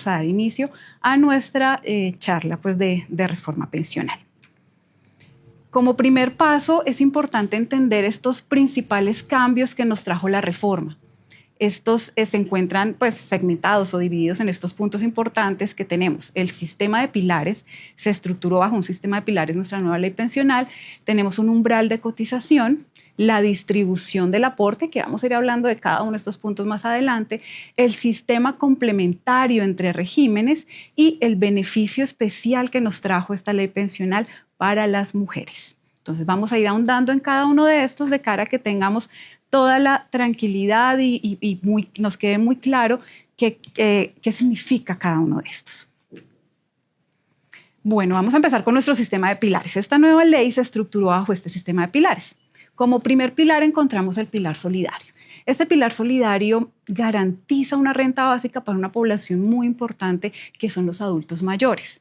vamos a dar inicio a nuestra charla pues, de reforma pensional. Como primer paso, es importante entender estos principales cambios que nos trajo la reforma. Estos se encuentran pues, segmentados o divididos en estos puntos importantes que tenemos. El sistema de pilares se estructuró bajo un sistema de pilares, nuestra nueva ley pensional. Tenemos un umbral de cotización, la distribución del aporte, que vamos a ir hablando de cada uno de estos puntos más adelante, el sistema complementario entre regímenes y el beneficio especial que nos trajo esta ley pensional para las mujeres. Entonces vamos a ir ahondando en cada uno de estos de cara a que tengamos toda la tranquilidad y nos quede muy claro qué significa cada uno de estos. Bueno, vamos a empezar con nuestro sistema de pilares. Esta nueva ley se estructuró bajo este sistema de pilares. Como primer pilar encontramos el pilar solidario. Este pilar solidario garantiza una renta básica para una población muy importante que son los adultos mayores.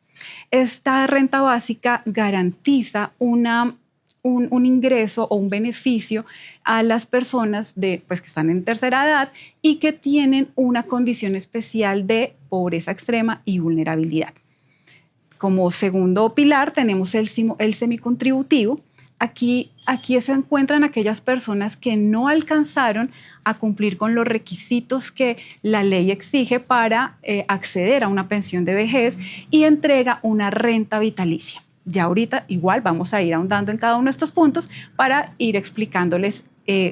Esta renta básica garantiza un ingreso o un beneficio a las personas pues, que están en tercera edad y que tienen una condición especial de pobreza extrema y vulnerabilidad. Como segundo pilar tenemos el semicontributivo. Aquí se encuentran aquellas personas que no alcanzaron a cumplir con los requisitos que la ley exige para acceder a una pensión de vejez y entrega una renta vitalicia. Ya ahorita igual vamos a ir ahondando en cada uno de estos puntos para ir explicándoles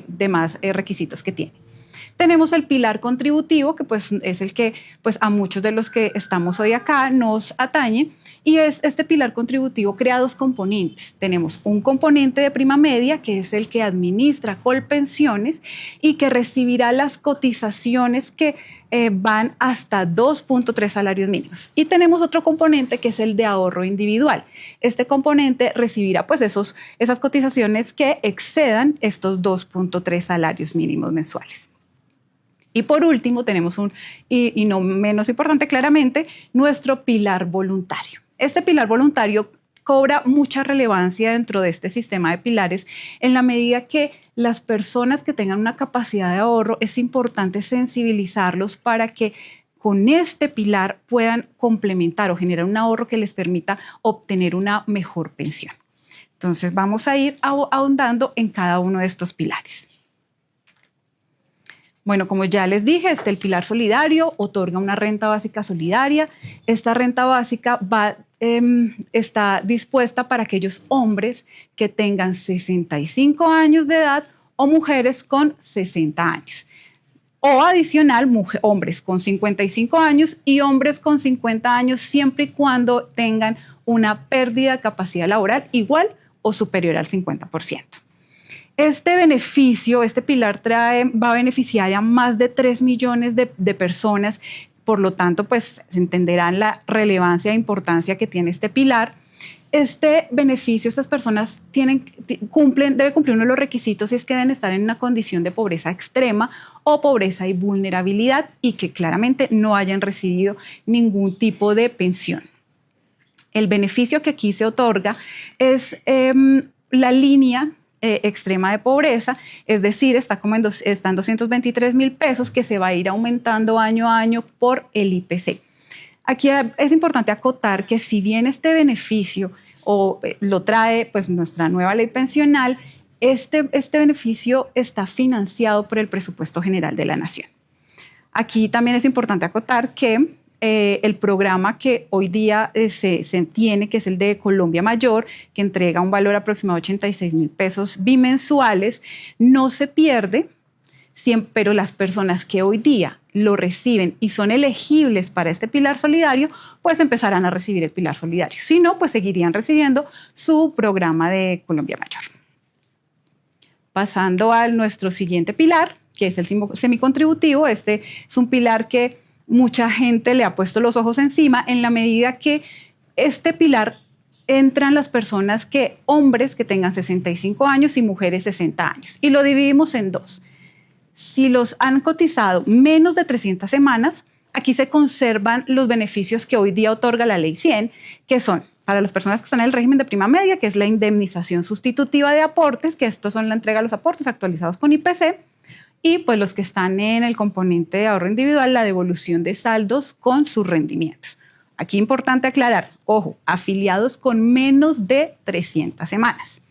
demás requisitos que tiene. Tenemos el pilar contributivo, que pues, es el que pues, a muchos de los que estamos hoy acá nos atañe, y este pilar contributivo crea dos componentes. Tenemos un componente de prima media, que es el que administra Colpensiones y que recibirá las cotizaciones que van hasta 2.3 salarios mínimos. Y tenemos otro componente que es el de ahorro individual. Este componente recibirá pues, esas cotizaciones que excedan estos 2.3 salarios mínimos mensuales. Y por último tenemos y no menos importante claramente, nuestro pilar voluntario. Este pilar voluntario cobra mucha relevancia dentro de este sistema de pilares en la medida que las personas que tengan una capacidad de ahorro es importante sensibilizarlos para que con este pilar puedan complementar o generar un ahorro que les permita obtener una mejor pensión. Entonces vamos a ir ahondando en cada uno de estos pilares. Bueno, como ya les dije, el pilar solidario otorga una renta básica solidaria. Esta renta básica está dispuesta para aquellos hombres que tengan 65 años de edad o mujeres con 60 años. O adicional, hombres con 55 años y hombres con 50 años siempre y cuando tengan una pérdida de capacidad laboral igual o superior al 50%. Este beneficio, este pilar va a beneficiar a más de 3 millones de personas, por lo tanto, pues se entenderán la relevancia e importancia que tiene este pilar. Este beneficio, estas personas deben cumplir uno de los requisitos y es que deben estar en una condición de pobreza extrema o pobreza y vulnerabilidad y que claramente no hayan recibido ningún tipo de pensión. El beneficio que aquí se otorga es la línea extrema de pobreza, es decir, está en 223,000 pesos que se va a ir aumentando año a año por el IPC. Aquí es importante acotar que si bien este beneficio lo trae pues, nuestra nueva ley pensional, este beneficio está financiado por el presupuesto general de la Nación. Aquí también es importante acotar que el programa que hoy día se tiene, que es el de Colombia Mayor, que entrega un valor aproximado de 86,000 pesos bimensuales, no se pierde, pero las personas que hoy día lo reciben y son elegibles para este pilar solidario, pues empezarán a recibir el pilar solidario. Si no, pues seguirían recibiendo su programa de Colombia Mayor. Pasando a nuestro siguiente pilar, que es el semicontributivo. Este es un pilar que mucha gente le ha puesto los ojos encima en la medida que este pilar entran las personas hombres que tengan 65 años y mujeres 60 años. Y lo dividimos en dos. Si los han cotizado menos de 300 semanas, aquí se conservan los beneficios que hoy día otorga la Ley 100, que son para las personas que están en el régimen de prima media, que es la indemnización sustitutiva de aportes, que estos son la entrega de los aportes actualizados con IPC, y pues los que están en el componente de ahorro individual, la devolución de saldos con sus rendimientos. Aquí importante aclarar, ojo, afiliados con menos de 300 semanas.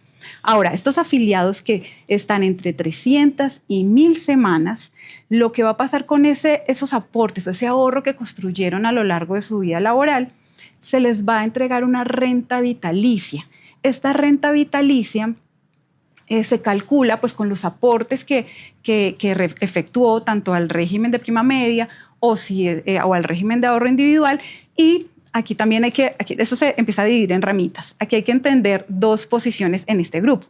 Ahora, estos afiliados que están entre 300 y 1000 semanas, lo que va a pasar con esos aportes o ese ahorro que construyeron a lo largo de su vida laboral, se les va a entregar una renta vitalicia. Esta renta vitalicia se calcula pues, con los aportes que efectuó tanto al régimen de prima media o al régimen de ahorro individual, y aquí también eso se empieza a dividir en ramitas. Aquí hay que entender dos posiciones en este grupo.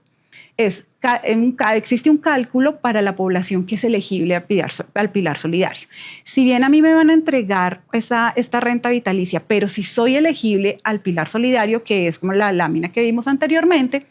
Existe un cálculo para la población que es elegible al pilar solidario. Si bien a mí me van a entregar esta renta vitalicia, pero si soy elegible al pilar solidario, que es como la lámina que vimos anteriormente,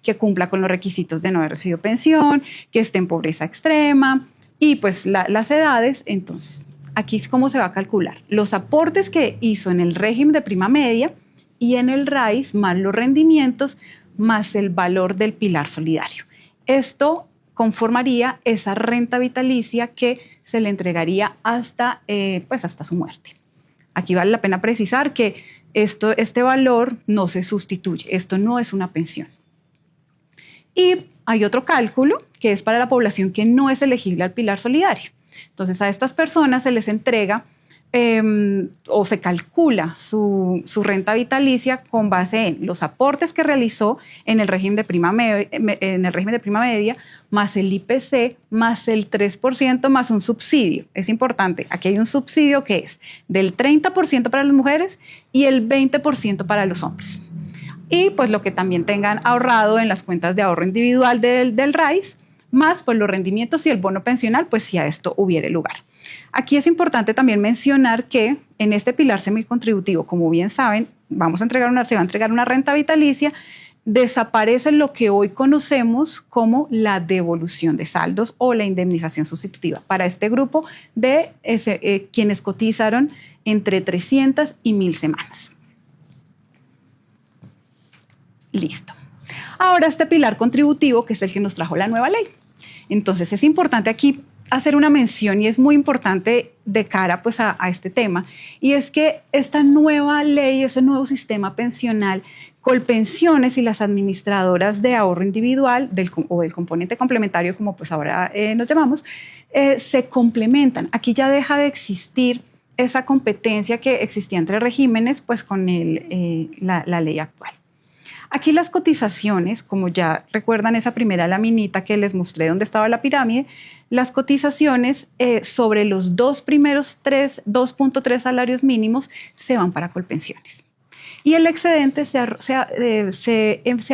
que cumpla con los requisitos de no haber recibido pensión, que esté en pobreza extrema y pues las edades, entonces aquí es cómo se va a calcular. Los aportes que hizo en el régimen de prima media y en el RAIS, más los rendimientos, más el valor del pilar solidario. Esto conformaría esa renta vitalicia que se le entregaría hasta su muerte. Aquí vale la pena precisar que este valor no se sustituye, esto no es una pensión. Y hay otro cálculo que es para la población que no es elegible al pilar solidario. Entonces a estas personas se les entrega o se calcula su renta vitalicia con base en los aportes que realizó en el régimen de prima media, más el IPC, más el 3%, más un subsidio. Es importante, aquí hay un subsidio que es del 30% para las mujeres y el 20% para los hombres. Y pues lo que también tengan ahorrado en las cuentas de ahorro individual del RAIS, más pues los rendimientos y el bono pensional, pues si a esto hubiere lugar. Aquí es importante también mencionar que en este pilar semicontributivo, como bien saben, se va a entregar una renta vitalicia, desaparece lo que hoy conocemos como la devolución de saldos o la indemnización sustitutiva para este grupo de quienes cotizaron entre 300 y 1000 semanas. Listo. Ahora este pilar contributivo, que es el que nos trajo la nueva ley. Entonces es importante aquí hacer una mención y es muy importante de cara pues, a este tema, y es que esta nueva ley, ese nuevo sistema pensional, Colpensiones y las administradoras de ahorro individual o del componente complementario, como pues ahora nos llamamos, se complementan. Aquí ya deja de existir esa competencia que existía entre regímenes pues, con la ley actual. Aquí las cotizaciones, como ya recuerdan esa primera laminita que les mostré donde estaba la pirámide, las cotizaciones sobre los 2.3 salarios mínimos se van para Colpensiones. Y el excedente se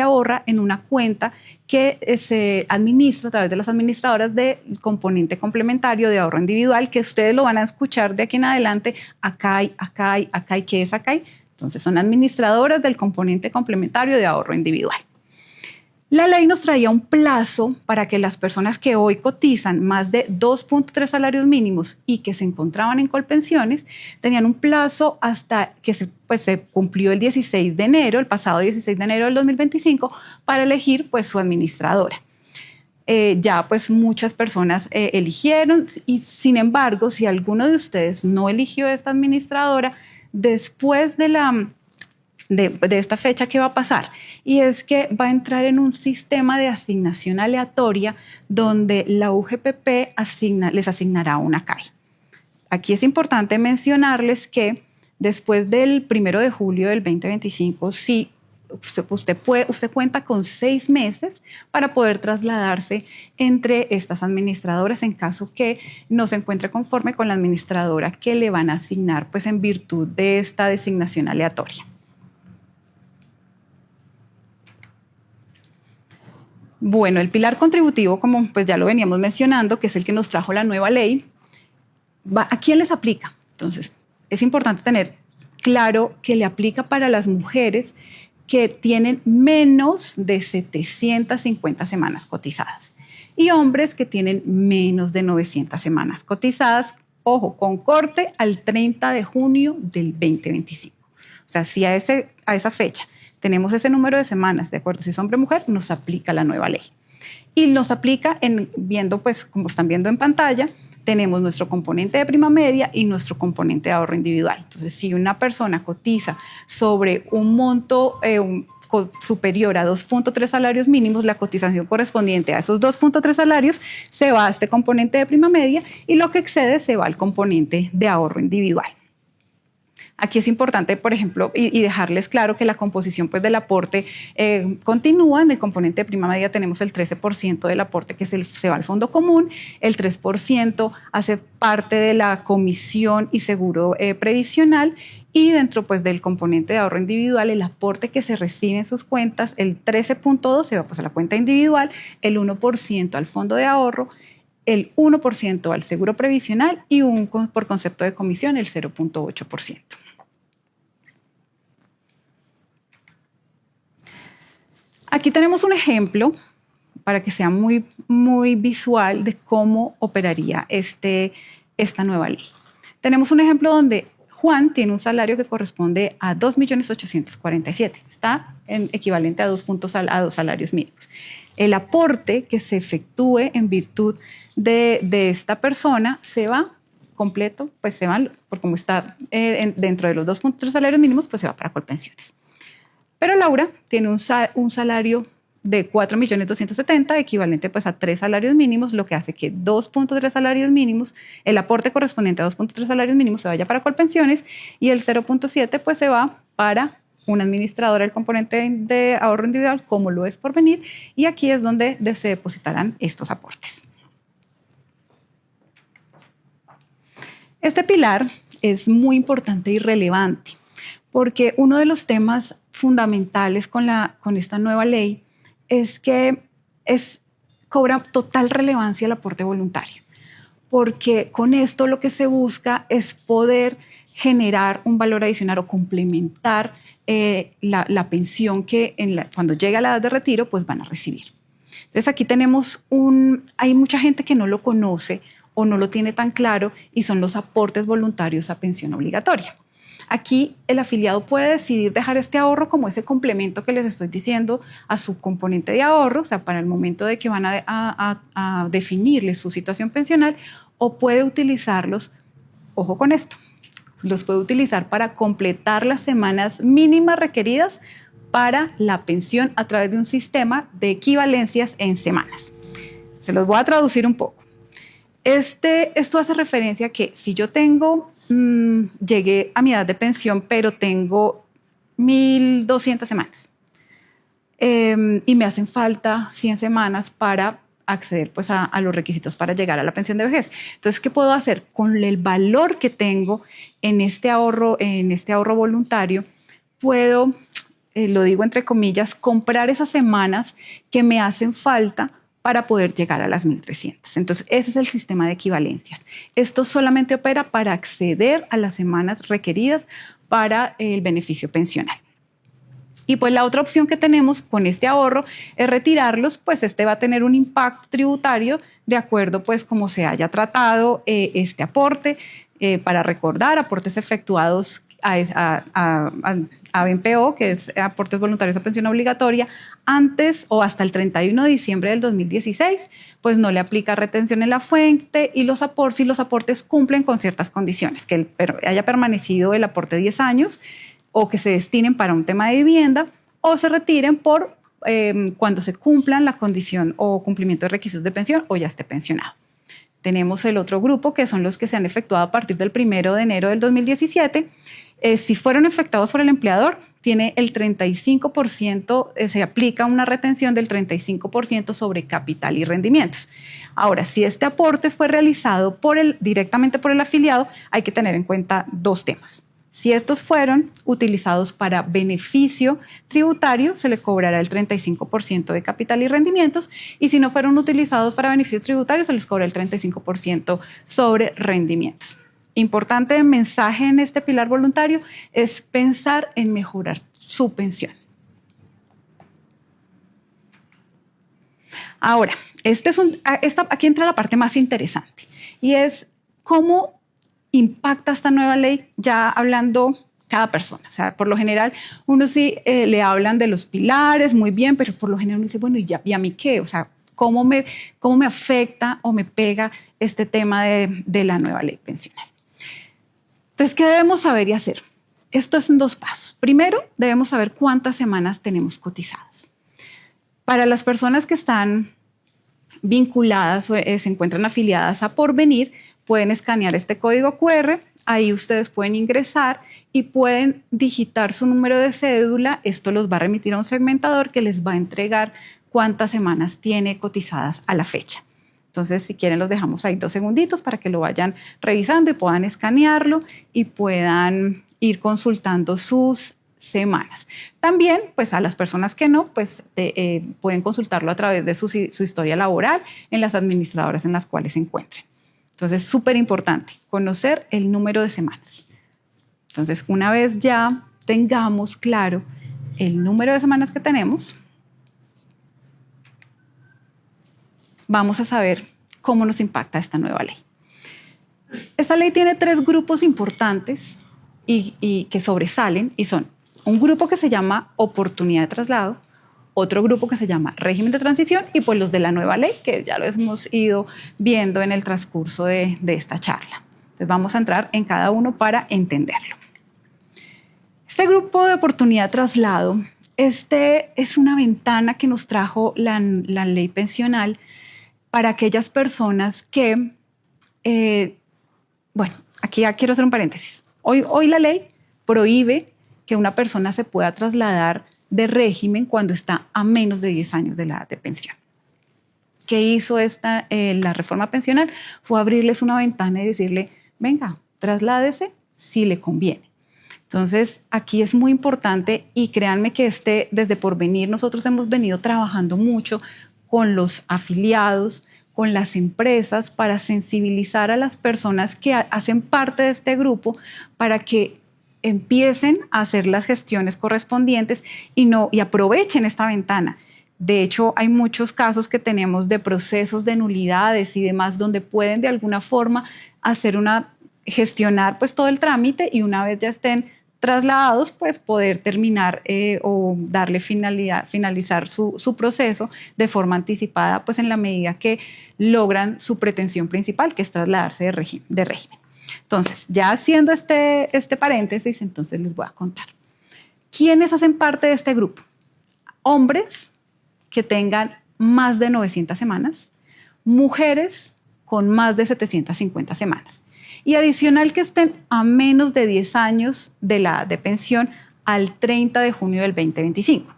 ahorra en una cuenta que se administra a través de las administradoras del componente complementario de ahorro individual, que ustedes lo van a escuchar de aquí en adelante, acá hay, ¿qué es acá hay? Entonces son administradoras del componente complementario de ahorro individual. La ley nos traía un plazo para que las personas que hoy cotizan más de 2.3 salarios mínimos y que se encontraban en Colpensiones tenían un plazo hasta que se cumplió el pasado 16 de enero del 2025 para elegir pues, su administradora. Ya pues muchas personas eligieron, y sin embargo, si alguno de ustedes no eligió esta administradora, después de esta fecha, ¿qué va a pasar? Y es que va a entrar en un sistema de asignación aleatoria donde la UGPP les asignará una CAI. Aquí es importante mencionarles que después del 1 de julio del 2025, sí, usted cuenta con 6 meses para poder trasladarse entre estas administradoras en caso que no se encuentre conforme con la administradora que le van a asignar pues, en virtud de esta designación aleatoria. Bueno, el pilar contributivo, como pues ya lo veníamos mencionando, que es el que nos trajo la nueva ley, ¿a quién les aplica? Entonces, es importante tener claro que le aplica para las mujeres que tienen menos de 750 semanas cotizadas y hombres que tienen menos de 900 semanas cotizadas, ojo, con corte al 30 de junio del 2025. O sea, si a esa fecha tenemos ese número de semanas, de acuerdo, si es hombre o mujer, nos aplica la nueva ley. y nos aplica viendo, pues como están viendo en pantalla, tenemos nuestro componente de prima media y nuestro componente de ahorro individual. Entonces, si una persona cotiza sobre un monto superior a 2.3 salarios mínimos, la cotización correspondiente a esos 2.3 salarios se va a este componente de prima media y lo que excede se va al componente de ahorro individual. Aquí es importante, por ejemplo, y dejarles claro que la composición pues, del aporte continúa. En el componente de prima media tenemos el 13% del aporte que se va al fondo común, el 3% hace parte de la comisión y seguro previsional, y dentro pues, del componente de ahorro individual, el aporte que se recibe en sus cuentas, el 13.2 se va pues, a la cuenta individual, el 1% al fondo de ahorro, el 1% al seguro previsional y por concepto de comisión el 0.8%. Aquí tenemos un ejemplo para que sea muy, muy visual de cómo operaría esta nueva ley. Tenemos un ejemplo donde Juan tiene un salario que corresponde a 2.847.000. Está en equivalente a 2 salarios mínimos. El aporte que se efectúe en virtud de esta persona se va completo, pues se va, por como está dentro de los 2.3 salarios mínimos, pues se va para Colpensiones. Pero Laura tiene un salario de 4.270.000, equivalente pues a 3 salarios mínimos, lo que hace que 2.3 salarios mínimos, el aporte correspondiente a 2.3 salarios mínimos se vaya para Colpensiones y el 0.7 pues se va para una administradora del componente de ahorro individual, como lo es Porvenir, y aquí es donde se depositarán estos aportes. Este pilar es muy importante y relevante porque uno de los temas fundamentales con esta nueva ley es que cobra total relevancia el aporte voluntario, porque con esto lo que se busca es poder generar un valor adicional o complementar la pensión que cuando llegue a la edad de retiro pues van a recibir. Entonces aquí tenemos hay mucha gente que no lo conoce o no lo tiene tan claro y son los aportes voluntarios a pensión obligatoria. Aquí el afiliado puede decidir dejar este ahorro como ese complemento que les estoy diciendo a su componente de ahorro, o sea, para el momento de que van a definirle su situación pensional, o puede utilizarlos, ojo con esto, los puede utilizar para completar las semanas mínimas requeridas para la pensión a través de un sistema de equivalencias en semanas. Se los voy a traducir un poco. Esto hace referencia a que si yo llegué a mi edad de pensión, pero tengo 1.200 semanas y me hacen falta 100 semanas para acceder pues, a los requisitos para llegar a la pensión de vejez. Entonces, ¿qué puedo hacer? Con el valor que tengo en este ahorro voluntario, puedo, lo digo entre comillas, comprar esas semanas que me hacen falta para poder llegar a las 1.300. Entonces, ese es el sistema de equivalencias. Esto solamente opera para acceder a las semanas requeridas para el beneficio pensional. Y pues la otra opción que tenemos con este ahorro es retirarlos, pues este va a tener un impacto tributario de acuerdo pues como se haya tratado este aporte. Para recordar, aportes efectuados a BPO, que es aportes voluntarios a pensión obligatoria, antes o hasta el 31 de diciembre del 2016, pues no le aplica retención en la fuente y los aportes cumplen con ciertas condiciones, que haya permanecido el aporte 10 años o que se destinen para un tema de vivienda o se retiren cuando se cumplan la condición o cumplimiento de requisitos de pensión o ya esté pensionado. Tenemos el otro grupo, que son los que se han efectuado a partir del 1 de enero del 2017. Si fueron efectuados por el empleador, tiene el 35%, se aplica una retención del 35% sobre capital y rendimientos. Ahora, si este aporte fue realizado directamente por el afiliado, hay que tener en cuenta dos temas. Si estos fueron utilizados para beneficio tributario, se le cobrará el 35% de capital y rendimientos, y si no fueron utilizados para beneficio tributario, se les cobra el 35% sobre rendimientos. Importante mensaje en este pilar voluntario es pensar en mejorar su pensión. Ahora, aquí entra la parte más interesante y es cómo impacta esta nueva ley ya hablando cada persona. O sea, por lo general uno sí le hablan de los pilares, muy bien, pero por lo general uno dice, bueno, ¿y a mí qué? O sea, cómo me afecta o me pega este tema de la nueva ley pensional. Entonces, ¿qué debemos saber y hacer? Esto es en 2 pasos. Primero, debemos saber cuántas semanas tenemos cotizadas. Para las personas que están vinculadas o se encuentran afiliadas a Porvenir, pueden escanear este código QR, ahí ustedes pueden ingresar y pueden digitar su número de cédula. Esto los va a remitir a un segmentador que les va a entregar cuántas semanas tiene cotizadas a la fecha. Entonces, si quieren, los dejamos ahí 2 segunditos para que lo vayan revisando y puedan escanearlo y puedan ir consultando sus semanas. También, pues a las personas que no, pues pueden consultarlo a través de su historia laboral en las administradoras en las cuales se encuentren. Entonces, súper importante conocer el número de semanas. Entonces, una vez ya tengamos claro el número de semanas que tenemos, vamos a saber cómo nos impacta esta nueva ley. Esta ley tiene 3 grupos importantes y que sobresalen, y son un grupo que se llama oportunidad de traslado, otro grupo que se llama régimen de transición y pues los de la nueva ley, que ya lo hemos ido viendo en el transcurso de esta charla. Entonces vamos a entrar en cada uno para entenderlo. Este grupo de oportunidad de traslado, es una ventana que nos trajo la ley pensional para aquellas personas que, bueno, aquí ya quiero hacer un paréntesis. Hoy la ley prohíbe que una persona se pueda trasladar de régimen cuando está a menos de 10 años de la edad de pensión. ¿Qué hizo la reforma pensional? Fue abrirles una ventana y decirle, venga, trasládese si le conviene. Entonces, aquí es muy importante y créanme que desde Porvenir nosotros hemos venido trabajando mucho con los afiliados, con las empresas para sensibilizar a las personas que hacen parte de este grupo para que empiecen a hacer las gestiones correspondientes y aprovechen esta ventana. De hecho, hay muchos casos que tenemos de procesos de nulidades y demás donde pueden de alguna forma gestionar pues todo el trámite y una vez ya estén trasladados, pues poder terminar o darle finalizar su proceso de forma anticipada, pues en la medida que logran su pretensión principal, que es trasladarse de régimen. Entonces, ya haciendo este paréntesis, entonces les voy a contar. ¿Quiénes hacen parte de este grupo? Hombres que tengan más de 900 semanas, mujeres con más de 750 semanas. Y adicional que estén a menos de 10 años de la edad de pensión al 30 de junio del 2025.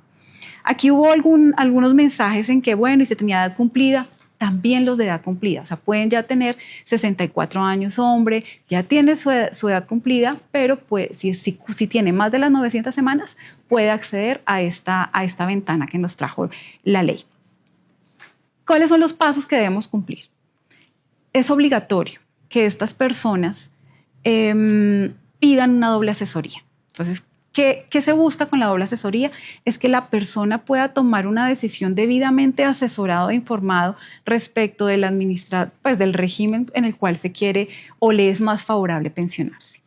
Aquí hubo algunos mensajes en que, bueno, y se tenía edad cumplida, también los de edad cumplida. O sea, pueden ya tener 64 años hombre, ya tiene su edad cumplida, pero pues, si tiene más de las 900 semanas, puede acceder a esta ventana que nos trajo la ley. ¿Cuáles son los pasos que debemos cumplir? Es obligatorio que estas personas pidan una doble asesoría. Entonces, ¿qué se busca con la doble asesoría? Es que la persona pueda tomar una decisión debidamente asesorado e informado respecto del régimen en el cual se quiere o le es más favorable pensionarse.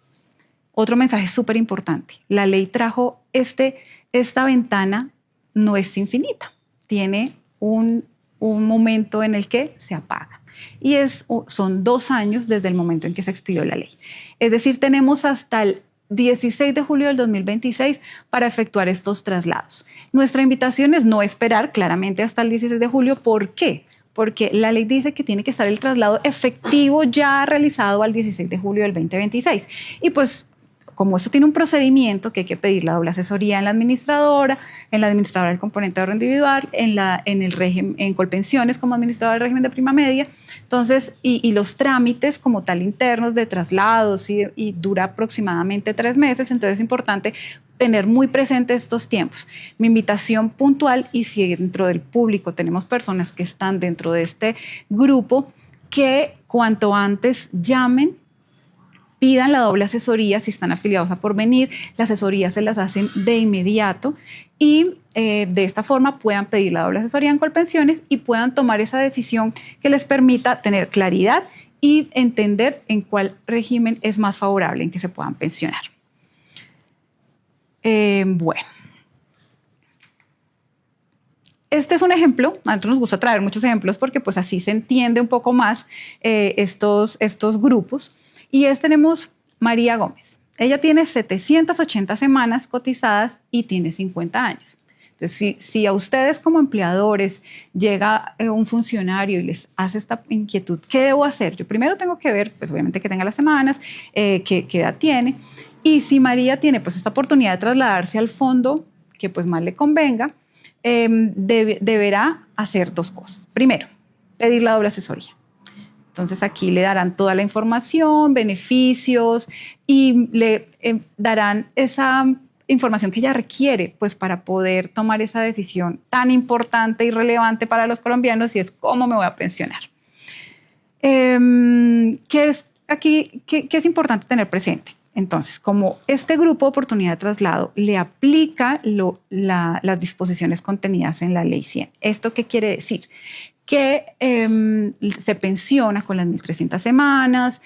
Otro mensaje súper importante. La ley trajo esta ventana no es infinita. Tiene un momento en el que se apaga. Y son 2 años desde el momento en que se expiró la ley. Es decir, tenemos hasta el 16 de julio del 2026 para efectuar estos traslados. Nuestra invitación es no esperar claramente hasta el 16 de julio. ¿Por qué? Porque la ley dice que tiene que estar el traslado efectivo ya realizado al 16 de julio del 2026. Y pues, como esto tiene un procedimiento que hay que pedir la doble asesoría en la administradora del componente de ahorro individual, en Colpensiones como administradora del régimen de prima media, entonces, y los trámites como tal internos de traslados y dura aproximadamente 3 meses, entonces es importante tener muy presentes estos tiempos. Mi invitación puntual, y si dentro del público tenemos personas que están dentro de este grupo, que cuanto antes llamen, pidan la doble asesoría si están afiliados a Porvenir, la asesoría se las hacen de inmediato y de esta forma puedan pedir la doble asesoría en Colpensiones y puedan tomar esa decisión que les permita tener claridad y entender en cuál régimen es más favorable en que se puedan pensionar. Bueno. Este es un ejemplo, a nosotros nos gusta traer muchos ejemplos porque pues así se entiende un poco más estos grupos. Y tenemos María Gómez. Ella tiene 780 semanas cotizadas y tiene 50 años. Entonces, si a ustedes como empleadores llega un funcionario y les hace esta inquietud, ¿qué debo hacer? Yo primero tengo que ver, pues obviamente que tenga las semanas, qué edad tiene. Y si María tiene pues esta oportunidad de trasladarse al fondo que pues más le convenga, deberá hacer dos cosas. Primero, pedir la doble asesoría. Entonces aquí le darán toda la información, beneficios y le darán esa información que ella requiere pues para poder tomar esa decisión tan importante y relevante para los colombianos y es cómo me voy a pensionar. ¿Qué es importante tener presente? Entonces, como este grupo de oportunidad de traslado le aplica las disposiciones contenidas en la Ley 100. ¿Esto qué quiere decir? Que se pensiona con las 1.300 semanas,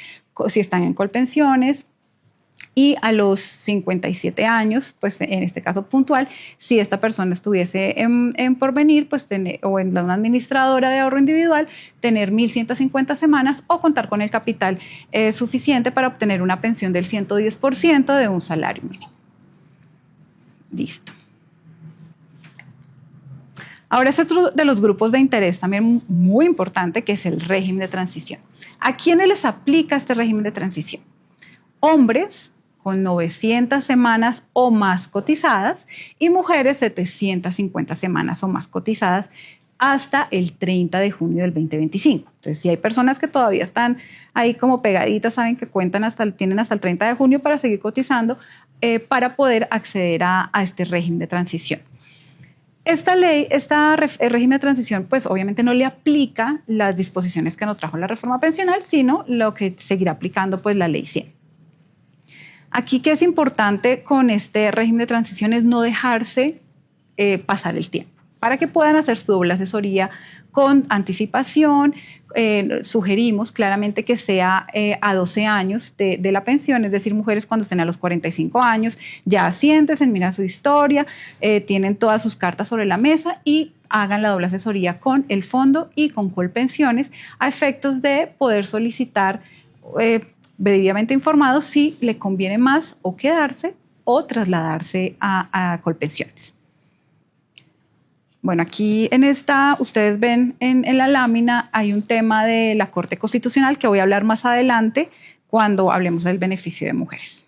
si están en Colpensiones, y a los 57 años, pues en este caso puntual, si esta persona estuviese en Porvenir, pues o en una administradora de ahorro individual, tener 1.150 semanas o contar con el capital suficiente para obtener una pensión del 110% de un salario mínimo. Listo. Ahora es otro de los grupos de interés también muy importante, que es el régimen de transición. ¿A quiénes les aplica este régimen de transición? Hombres con 900 semanas o más cotizadas y mujeres 750 semanas o más cotizadas hasta el 30 de junio del 2025. Entonces, si hay personas que todavía están ahí como pegaditas, saben que tienen hasta el 30 de junio para seguir cotizando para poder acceder a este régimen de transición. Esta ley, el régimen de transición, pues obviamente no le aplica las disposiciones que nos trajo la reforma pensional, sino lo que seguirá aplicando pues la Ley 100. Aquí que es importante con este régimen de transición es no dejarse pasar el tiempo, para que puedan hacer su doble asesoría con anticipación. Sugerimos claramente que sea a 12 años de la pensión, es decir, mujeres cuando estén a los 45 años, ya siéntense, miran su historia, tienen todas sus cartas sobre la mesa y hagan la doble asesoría con el fondo y con Colpensiones a efectos de poder solicitar debidamente informados si le conviene más o quedarse o trasladarse a Colpensiones. Bueno, aquí en ustedes ven en la lámina hay un tema de la Corte Constitucional que voy a hablar más adelante cuando hablemos del beneficio de mujeres.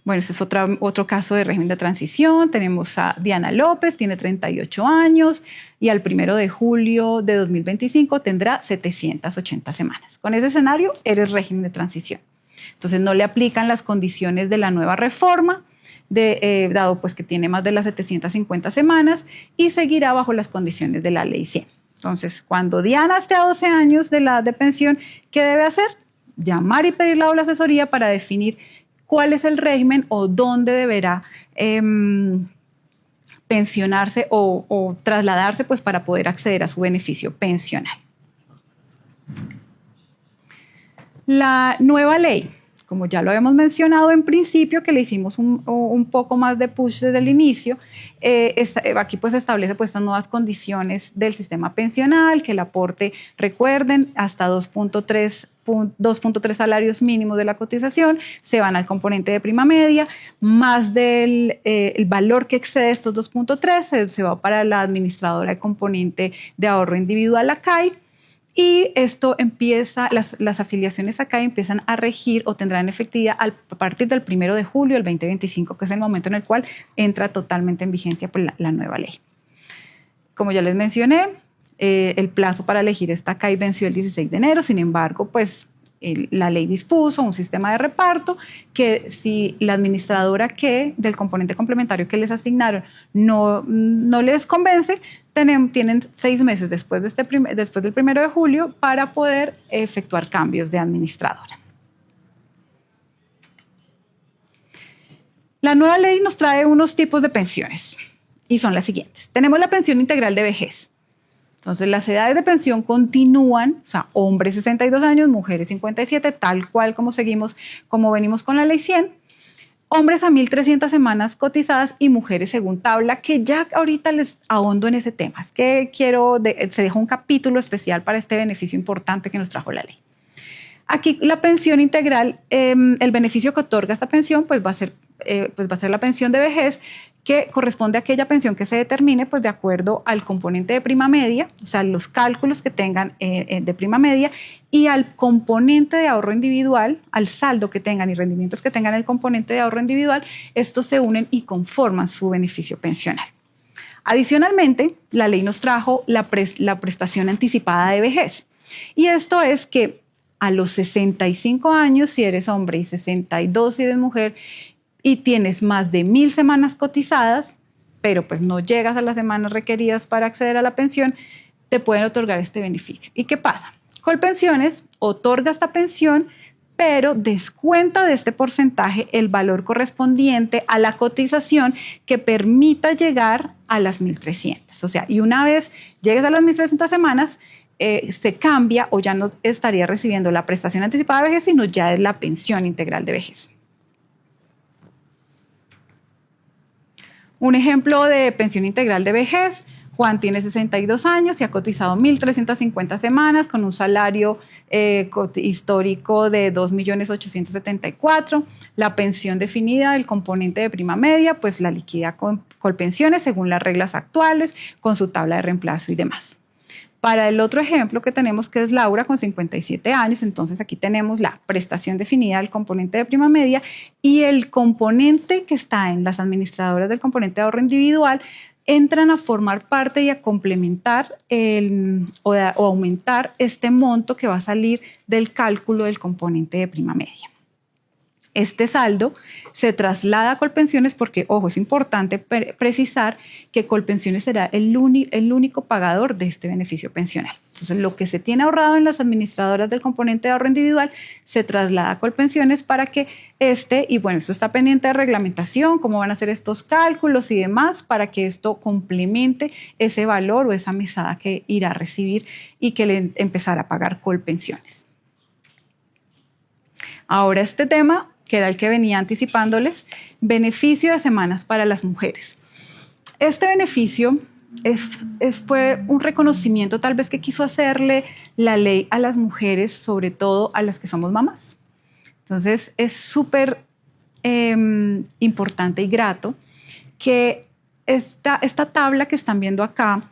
Bueno, este es otro caso de régimen de transición. Tenemos a Diana López, tiene 38 años y al 1 de julio de 2025 tendrá 780 semanas. Con ese escenario, eres régimen de transición. Entonces, no le aplican las condiciones de la nueva reforma, dado pues que tiene más de las 750 semanas y seguirá bajo las condiciones de la Ley 100. Entonces, cuando Diana esté a 12 años de la edad de pensión, ¿qué debe hacer? Llamar y pedir la doble asesoría para definir cuál es el régimen o dónde deberá pensionarse o trasladarse pues, para poder acceder a su beneficio pensional. La nueva ley, como ya lo habíamos mencionado en principio, que le hicimos un poco más de push desde el inicio, aquí pues establece pues estas nuevas condiciones del sistema pensional, que el aporte, recuerden, hasta 2.3 salarios mínimos de la cotización se van al componente de prima media, más del el valor que excede estos 2.3 se va para la administradora de componente de ahorro individual, la CAI. Y esto empieza, las afiliaciones acá empiezan a regir o tendrán efectividad a partir del 1 de julio del 2025, que es el momento en el cual entra totalmente en vigencia pues, la nueva ley. Como ya les mencioné, el plazo para elegir esta CAI venció el 16 de enero, sin embargo, pues la ley dispuso un sistema de reparto que si la administradora del componente complementario que les asignaron no les convence, tienen 6 meses después del 1 de julio para poder efectuar cambios de administradora. La nueva ley nos trae unos tipos de pensiones y son las siguientes. Tenemos la pensión integral de vejez. Entonces, las edades de pensión continúan, o sea, hombres 62 años, mujeres 57, tal cual como venimos con la Ley 100. hombres a 1.300 semanas cotizadas y mujeres según tabla, que ya ahorita les ahondo en ese tema. Es que se dejó un capítulo especial para este beneficio importante que nos trajo la ley. Aquí la pensión integral, el beneficio que otorga esta pensión, pues va a ser la pensión de vejez, que corresponde a aquella pensión que se determine pues de acuerdo al componente de prima media, o sea, los cálculos que tengan de prima media, y al componente de ahorro individual, al saldo que tengan y rendimientos que tengan el componente de ahorro individual. Estos se unen y conforman su beneficio pensional. Adicionalmente, la ley nos trajo la prestación anticipada de vejez, y esto es que a los 65 años si eres hombre y 62 si eres mujer, y tienes más de 1.000 semanas cotizadas, pero pues no llegas a las semanas requeridas para acceder a la pensión, te pueden otorgar este beneficio. ¿Y qué pasa? Colpensiones otorga esta pensión, pero descuenta de este porcentaje el valor correspondiente a la cotización que permita llegar a las 1.300. O sea, y una vez llegues a las 1.300 semanas, se cambia o ya no estaría recibiendo la prestación anticipada de vejez, sino ya es la pensión integral de vejez. Un ejemplo de pensión integral de vejez: Juan tiene 62 años y ha cotizado 1.350 semanas con un salario histórico de 2.874.000. La pensión definida del componente de prima media, pues la liquida con Colpensiones según las reglas actuales, con su tabla de reemplazo y demás. Para el otro ejemplo que tenemos, que es Laura con 57 años, entonces aquí tenemos la prestación definida del componente de prima media y el componente que está en las administradoras del componente de ahorro individual entran a formar parte y a complementar o aumentar este monto que va a salir del cálculo del componente de prima media. Este saldo se traslada a Colpensiones porque, ojo, es importante precisar que Colpensiones será el único pagador de este beneficio pensional. Entonces, lo que se tiene ahorrado en las administradoras del componente de ahorro individual se traslada a Colpensiones para que y bueno, esto está pendiente de reglamentación, cómo van a hacer estos cálculos y demás, para que esto complemente ese valor o esa mesada que irá a recibir y que le empezará a pagar Colpensiones. Ahora este tema, que era el que venía anticipándoles, beneficio de semanas para las mujeres. Este beneficio fue un reconocimiento tal vez que quiso hacerle la ley a las mujeres, sobre todo a las que somos mamás. Entonces es súper importante y grato que esta tabla que están viendo acá,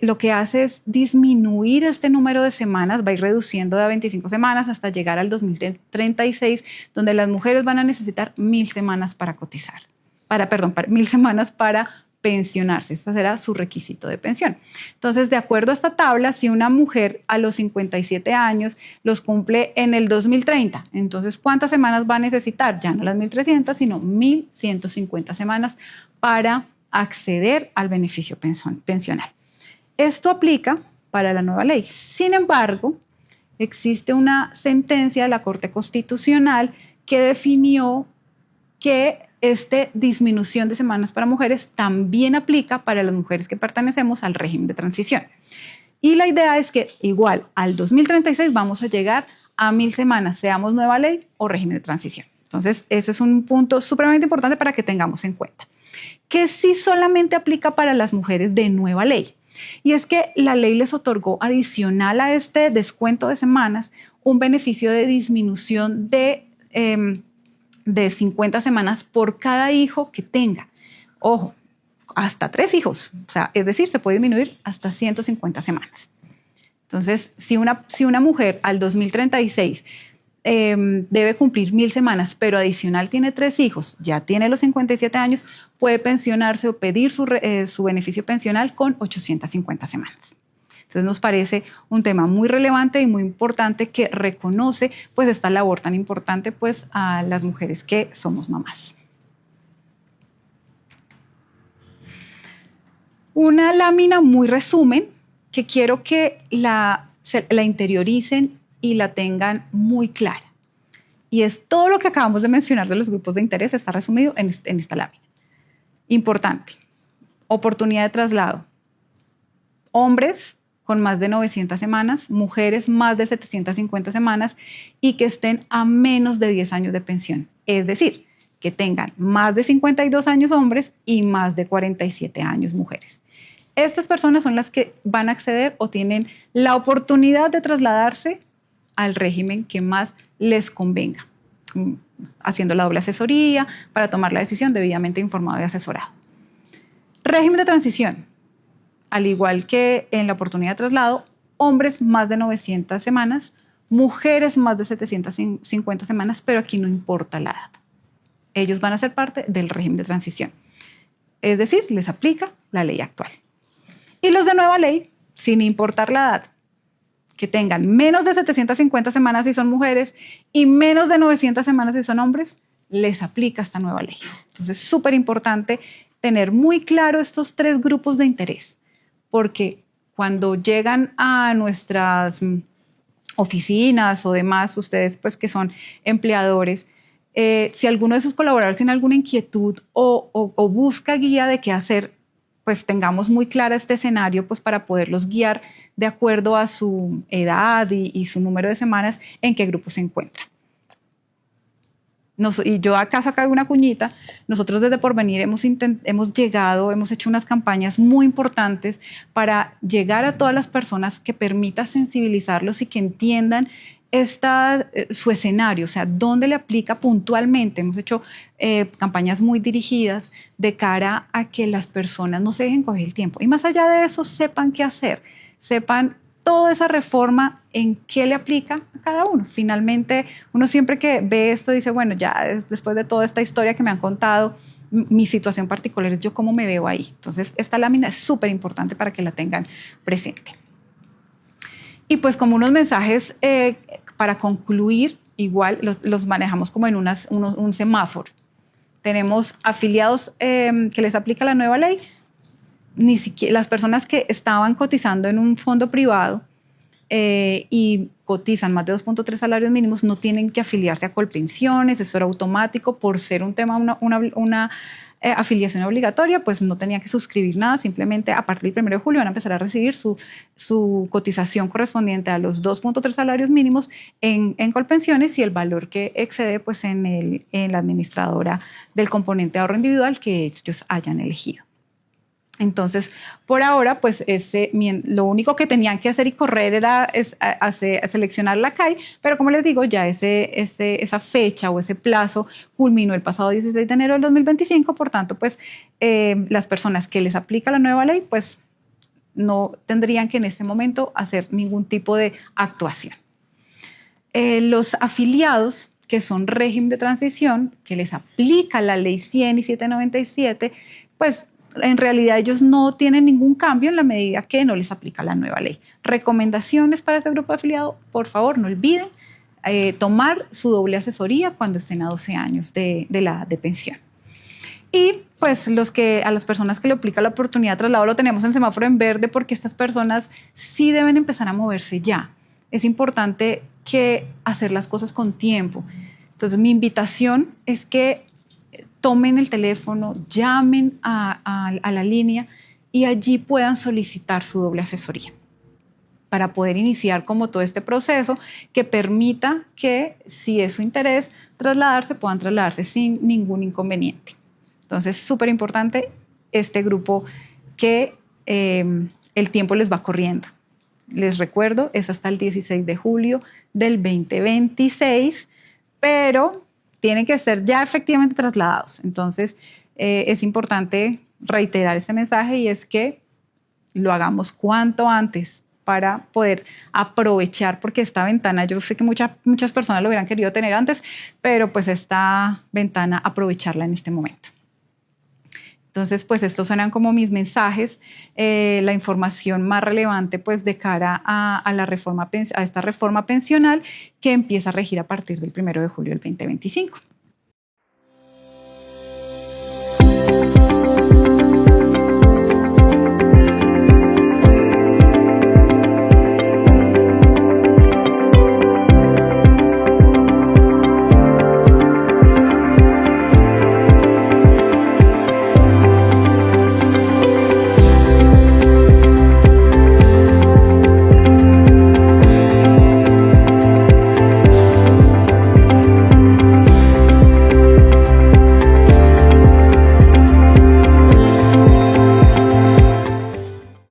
lo que hace es disminuir este número de semanas, va a ir reduciendo de 25 semanas hasta llegar al 2036, donde las mujeres van a necesitar 1.000 semanas para cotizar, 1.000 semanas para pensionarse. Este será su requisito de pensión. Entonces, de acuerdo a esta tabla, si una mujer a los 57 años los cumple en el 2030, entonces, ¿cuántas semanas va a necesitar? Ya no las 1.300, sino 1.150 semanas para acceder al beneficio pensional. Esto aplica para la nueva ley. Sin embargo, existe una sentencia de la Corte Constitucional que definió que esta disminución de semanas para mujeres también aplica para las mujeres que pertenecemos al régimen de transición. Y la idea es que igual al 2036 vamos a llegar a 1.000 semanas, seamos nueva ley o régimen de transición. Entonces, ese es un punto supremamente importante para que tengamos en cuenta, que sí solamente aplica para las mujeres de nueva ley. Y es que la ley les otorgó, adicional a este descuento de semanas, un beneficio de disminución de 50 semanas por cada hijo que tenga. Ojo, hasta 3 hijos. O sea, es decir, se puede disminuir hasta 150 semanas. Entonces, si una mujer al 2036 debe cumplir 1.000 semanas, pero adicional tiene 3 hijos, ya tiene los 57 años, puede pensionarse o pedir su beneficio pensional con 850 semanas. Entonces nos parece un tema muy relevante y muy importante que reconoce pues esta labor tan importante pues a las mujeres que somos mamás. Una lámina muy resumen que quiero que la interioricen y la tengan muy clara. Y es todo lo que acabamos de mencionar de los grupos de interés, está resumido en esta lámina. Importante, oportunidad de traslado. Hombres con más de 900 semanas, mujeres más de 750 semanas y que estén a menos de 10 años de pensión. Es decir, que tengan más de 52 años hombres y más de 47 años mujeres. Estas personas son las que van a acceder o tienen la oportunidad de trasladarse al régimen que más les convenga, haciendo la doble asesoría para tomar la decisión debidamente informado y asesorado. Régimen de transición. Al igual que en la oportunidad de traslado, hombres más de 900 semanas, mujeres más de 750 semanas, pero aquí no importa la edad. Ellos van a ser parte del régimen de transición. Es decir, les aplica la ley actual. Y los de nueva ley, sin importar la edad, que tengan menos de 750 semanas si son mujeres y menos de 900 semanas si son hombres, les aplica esta nueva ley. Entonces, es súper importante tener muy claro estos tres grupos de interés, porque cuando llegan a nuestras oficinas o demás, ustedes pues que son empleadores, si alguno de sus colaboradores tiene alguna inquietud o busca guía de qué hacer, pues tengamos muy clara este escenario pues para poderlos guiar de acuerdo a su edad y su número de semanas en qué grupo se encuentra. Y yo acaso acá hago una cuñita, nosotros desde Porvenir hemos hecho unas campañas muy importantes para llegar a todas las personas, que permita sensibilizarlos y que entiendan su escenario, o sea, dónde le aplica puntualmente. Hemos hecho campañas muy dirigidas de cara a que las personas no se dejen coger el tiempo. Y más allá de eso, sepan qué hacer, sepan toda esa reforma en qué le aplica a cada uno. Finalmente, uno siempre que ve esto dice, bueno, ya después de toda esta historia que me han contado, mi situación particular es yo cómo me veo ahí. Entonces, esta lámina es súper importante para que la tengan presente. Y pues como unos mensajes para concluir, igual los manejamos como en un semáforo. Tenemos afiliados que les aplica la nueva ley. Ni siquiera las personas que estaban cotizando en un fondo privado y cotizan más de 2.3 salarios mínimos no tienen que afiliarse a Colpensiones, eso era automático por ser un tema, una afiliación obligatoria, pues no tenía que suscribir nada, simplemente a partir del 1 de julio van a empezar a recibir su cotización correspondiente a los 2.3 salarios mínimos en Colpensiones y el valor que excede pues en la administradora del componente de ahorro individual que ellos hayan elegido. Entonces, por ahora, pues lo único que tenían que hacer y correr era seleccionar la CAI, pero como les digo, ya esa fecha o ese plazo culminó el pasado 16 de enero del 2025, por tanto, pues las personas que les aplica la nueva ley, pues no tendrían que en este momento hacer ningún tipo de actuación. Los afiliados que son régimen de transición, que les aplica la ley 100 y 797, pues en realidad ellos no tienen ningún cambio en la medida que no les aplica la nueva ley. Recomendaciones para este grupo de afiliado, por favor, no olviden tomar su doble asesoría cuando estén a 12 años de la de pensión. Y pues a las personas que le aplica la oportunidad de traslado lo tenemos en el semáforo en verde porque estas personas sí deben empezar a moverse ya. Es importante hacer las cosas con tiempo. Entonces mi invitación es que tomen el teléfono, llamen a la línea y allí puedan solicitar su doble asesoría para poder iniciar como todo este proceso que permita que, si es su interés, puedan trasladarse sin ningún inconveniente. Entonces, súper importante este grupo que el tiempo les va corriendo. Les recuerdo, es hasta el 16 de julio del 2026, pero tienen que ser ya efectivamente trasladados. Entonces, es importante reiterar este mensaje y es que lo hagamos cuanto antes para poder aprovechar, porque esta ventana, yo sé que muchas personas lo hubieran querido tener antes, pero pues esta ventana aprovecharla en este momento. Entonces, pues estos eran como mis mensajes, la información más relevante pues de cara a esta reforma pensional que empieza a regir a partir del 1 de julio del 2025.